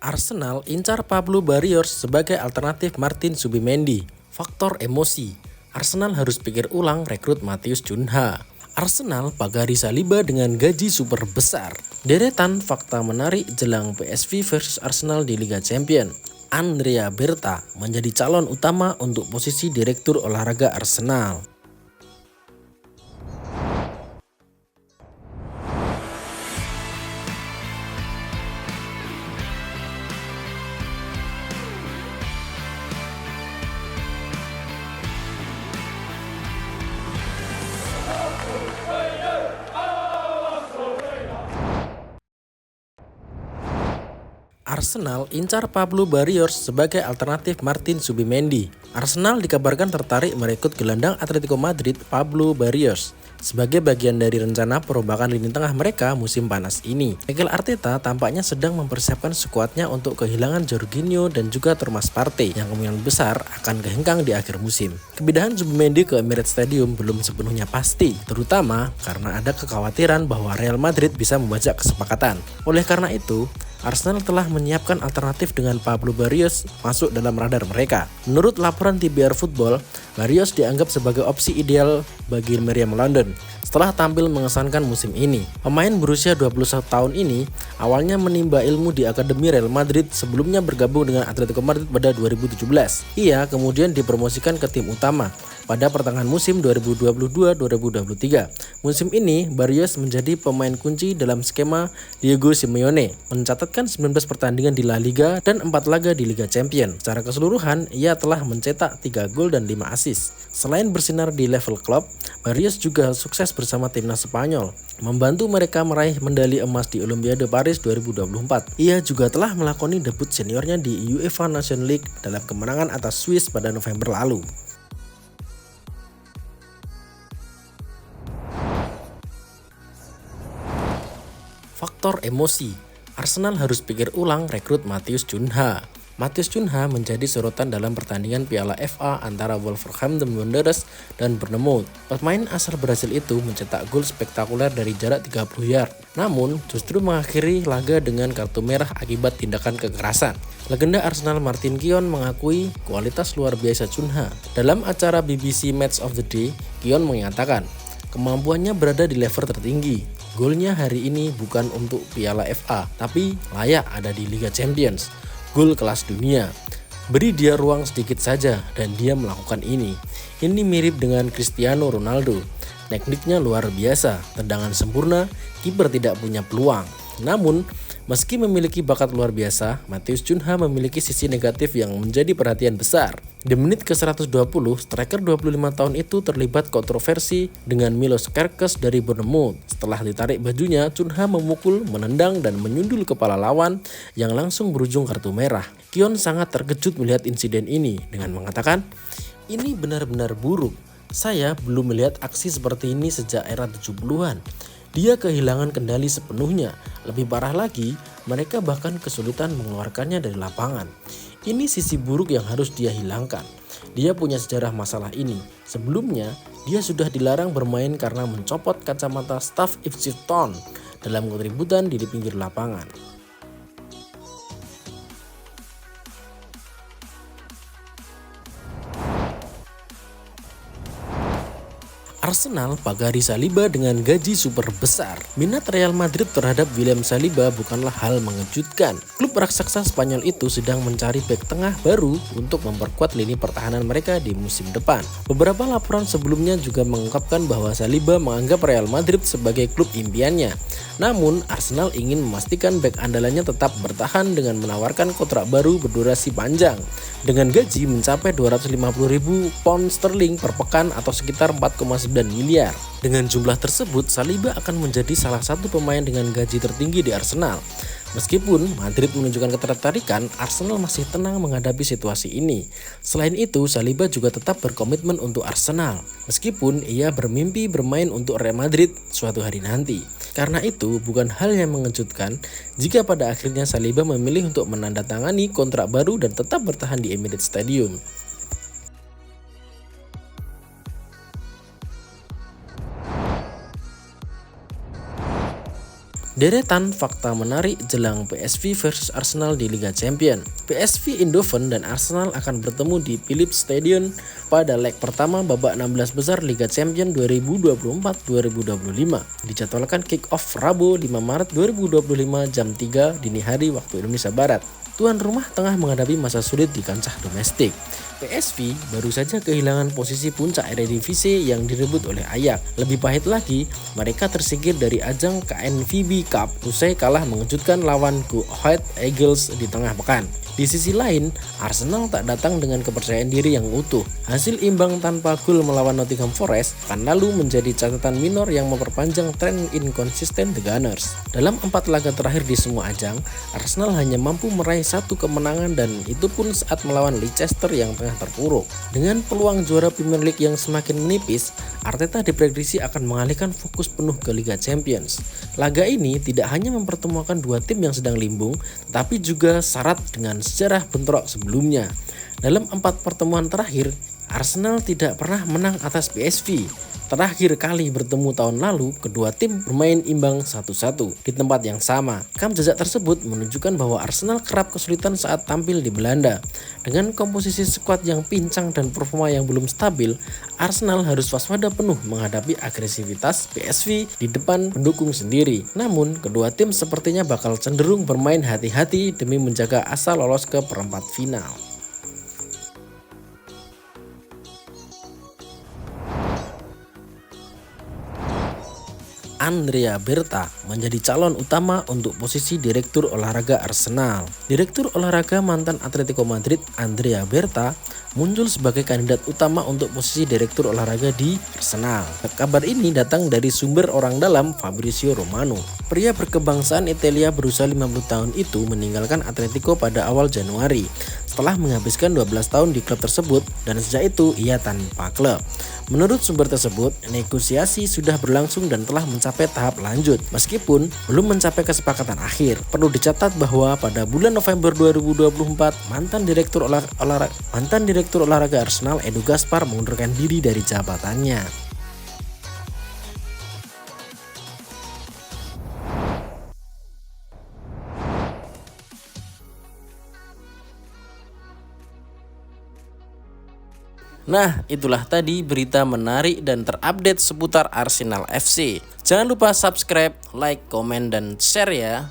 Arsenal incar Pablo Barrios sebagai alternatif Martin Zubimendi. Faktor emosi. Arsenal harus pikir ulang rekrut Matheus Cunha. Arsenal pagari Saliba dengan gaji super besar. Deretan fakta menarik jelang PSV versus Arsenal di Liga Champions. Andrea Berta menjadi calon utama untuk posisi direktur olahraga Arsenal. Arsenal incar Pablo Barrios sebagai alternatif Martin Zubimendi. Arsenal dikabarkan tertarik merekrut gelandang Atletico Madrid Pablo Barrios sebagai bagian dari rencana perombakan lini tengah mereka musim panas ini. Mikel Arteta tampaknya sedang mempersiapkan skuadnya untuk kehilangan Jorginho dan juga Thomas Partey yang kemungkinan besar akan kehengkang di akhir musim. Kepindahan Zubimendi ke Emirates Stadium belum sepenuhnya pasti, terutama karena ada kekhawatiran bahwa Real Madrid bisa membajak kesepakatan. Oleh karena itu, Arsenal telah menyiapkan alternatif dengan Pablo Barrios masuk dalam radar mereka. Menurut laporan TBR Football, Barrios dianggap sebagai opsi ideal bagi Meriam London setelah tampil mengesankan musim ini. Pemain berusia 21 tahun ini awalnya menimba ilmu di Akademi Real Madrid sebelumnya bergabung dengan Atletico Madrid pada 2017. Ia kemudian dipromosikan ke tim utama pada pertengahan musim 2022-2023. Musim ini, Barrios menjadi pemain kunci dalam skema Diego Simeone, mencatatkan 19 pertandingan di La Liga dan 4 laga di Liga Champions. Secara keseluruhan, ia telah mencetak 3 gol dan 5 assist. Selain bersinar di level klub, Barrios juga sukses bersama timnas Spanyol, membantu mereka meraih medali emas di Olimpiade Paris 2024. Ia juga telah melakoni debut seniornya di UEFA Nations League dalam kemenangan atas Swiss pada November lalu. Faktor emosi. Arsenal harus pikir ulang rekrut Matheus Cunha. Matheus Cunha menjadi sorotan dalam pertandingan Piala FA antara Wolverhampton Wanderers dan Bournemouth. Pemain asal Brasil itu mencetak gol spektakuler dari jarak 30 yard, namun justru mengakhiri laga dengan kartu merah akibat tindakan kekerasan. Legenda Arsenal Martin Keown mengakui kualitas luar biasa Cunha. Dalam acara BBC Match of the Day, Keown mengatakan kemampuannya berada di level tertinggi. Golnya hari ini bukan untuk Piala FA, tapi layak ada di Liga Champions. Gol kelas dunia. Beri dia ruang sedikit saja dan dia melakukan ini. Ini mirip dengan Cristiano Ronaldo. Tekniknya luar biasa, tendangan sempurna, kiper tidak punya peluang. Namun, meski memiliki bakat luar biasa, Matheus Cunha memiliki sisi negatif yang menjadi perhatian besar. Di menit ke-120, striker 25 tahun itu terlibat kontroversi dengan Milos Kerkez dari Bournemouth. Setelah ditarik bajunya, Cunha memukul, menendang, dan menyundul kepala lawan yang langsung berujung kartu merah. Keown sangat terkejut melihat insiden ini dengan mengatakan, "Ini benar-benar buruk. Saya belum melihat aksi seperti ini sejak era 70-an. Dia kehilangan kendali sepenuhnya. Lebih parah lagi, mereka bahkan kesulitan mengeluarkannya dari lapangan. Ini sisi buruk yang harus dia hilangkan. Dia punya sejarah masalah ini. Sebelumnya, dia sudah dilarang bermain karena mencopot kacamata staf Ipswich Town dalam keributan di pinggir lapangan." Arsenal pagari Saliba dengan gaji super besar. Minat Real Madrid terhadap William Saliba bukanlah hal mengejutkan. Klub raksasa Spanyol itu sedang mencari bek tengah baru untuk memperkuat lini pertahanan mereka di musim depan. Beberapa laporan sebelumnya juga mengungkapkan bahwa Saliba menganggap Real Madrid sebagai klub impiannya. Namun, Arsenal ingin memastikan bek andalannya tetap bertahan dengan menawarkan kontrak baru berdurasi panjang dengan gaji mencapai 250.000 pound sterling per pekan atau sekitar 4,9 miliar. Dengan jumlah tersebut, Saliba akan menjadi salah satu pemain dengan gaji tertinggi di Arsenal. Meskipun Madrid menunjukkan ketertarikan, Arsenal masih tenang menghadapi situasi ini. Selain itu, Saliba juga tetap berkomitmen untuk Arsenal, meskipun ia bermimpi bermain untuk Real Madrid suatu hari nanti. Karena itu, bukan hal yang mengejutkan jika pada akhirnya Saliba memilih untuk menandatangani kontrak baru dan tetap bertahan di Emirates Stadium. Deretan fakta menarik jelang PSV versus Arsenal di Liga Champions. PSV Eindhoven dan Arsenal akan bertemu di Philips Stadion pada leg pertama babak 16 besar Liga Champions 2024-2025. Dijadwalkan kick-off Rabu 5 Maret 2025 jam 3 dini hari waktu Indonesia Barat. Tuan rumah tengah menghadapi masa sulit di kancah domestik. PSV baru saja kehilangan posisi puncak Eredivisie yang direbut oleh Ajax. Lebih pahit lagi, mereka tersingkir dari ajang KNVB Cup usai kalah mengejutkan lawan Go Ahead Eagles di tengah pekan. Di sisi lain, Arsenal tak datang dengan kepercayaan diri yang utuh. Hasil imbang tanpa gol melawan Nottingham Forest kan lalu menjadi catatan minor yang memperpanjang tren inkonsisten The Gunners. Dalam 4 laga terakhir di semua ajang, Arsenal hanya mampu meraih 1 kemenangan dan itu pun saat melawan Leicester yang tengah terpuruk. Dengan peluang juara Premier League yang semakin menipis, Arteta diprediksi akan mengalihkan fokus penuh ke Liga Champions. Laga ini tidak hanya mempertemukan dua tim yang sedang limbung, tetapi juga syarat dengan sejarah bentrok sebelumnya. Dalam 4 pertemuan terakhir, Arsenal tidak pernah menang atas PSV. Terakhir kali bertemu tahun lalu, kedua tim bermain imbang 1-1 di tempat yang sama. Rekam jejak tersebut menunjukkan bahwa Arsenal kerap kesulitan saat tampil di Belanda. Dengan komposisi skuad yang pincang dan performa yang belum stabil, Arsenal harus waspada penuh menghadapi agresivitas PSV di depan pendukung sendiri. Namun, kedua tim sepertinya bakal cenderung bermain hati-hati demi menjaga asa lolos ke perempat final. Andrea Berta menjadi calon utama untuk posisi Direktur Olahraga Arsenal. Direktur Olahraga mantan Atletico Madrid Andrea Berta muncul sebagai kandidat utama untuk posisi Direktur Olahraga di Arsenal. Kabar ini datang dari sumber orang dalam Fabrizio Romano. Pria berkebangsaan Italia berusia 50 tahun itu meninggalkan Atletico pada awal Januari setelah menghabiskan 12 tahun di klub tersebut dan sejak itu ia tanpa klub. Menurut sumber tersebut, negosiasi sudah berlangsung dan telah mencapai tahap lanjut meskipun belum mencapai kesepakatan akhir. Perlu dicatat bahwa pada bulan November 2024, mantan direktur olahraga Arsenal Edu Gaspar mengundurkan diri dari jabatannya. Nah, itulah tadi berita menarik dan terupdate seputar Arsenal FC. Jangan lupa subscribe, like, komen, dan share ya.